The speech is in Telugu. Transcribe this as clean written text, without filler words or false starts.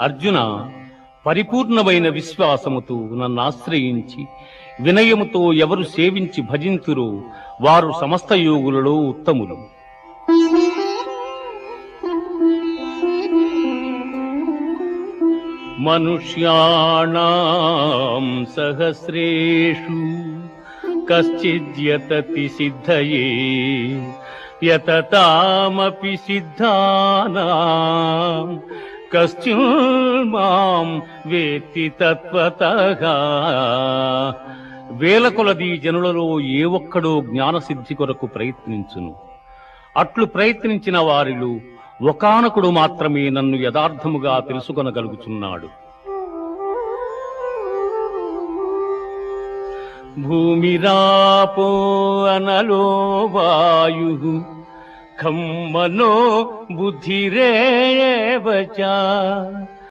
అర్జున, పరిపూర్ణమైన విశ్వాసముతో నన్ను ఆశ్రయించి వినయముతో ఎవరు సేవించి భజింతురో వారు సమస్త యోగులలో ఉత్తములు. మనుష్యాణాం సహస్రేషు కశ్చిద్యతతి సిద్ధయే యతతామపి సిద్ధానాం కశ్చిన్మాం వేత్తి తత్వతః. వేల కొలది జనులలో ఏ ఒక్కడో జ్ఞానసిద్ధి కొరకు ప్రయత్నించును. అట్లు ప్రయత్నించిన వారిలో ఒకానకుడు మాత్రమే నన్ను యథార్థముగా తెలుసుకొనగలుగుచున్నాడు. భూమిరాపో అనలో వాయు ఖం మనో బుద్ధిరేవ చ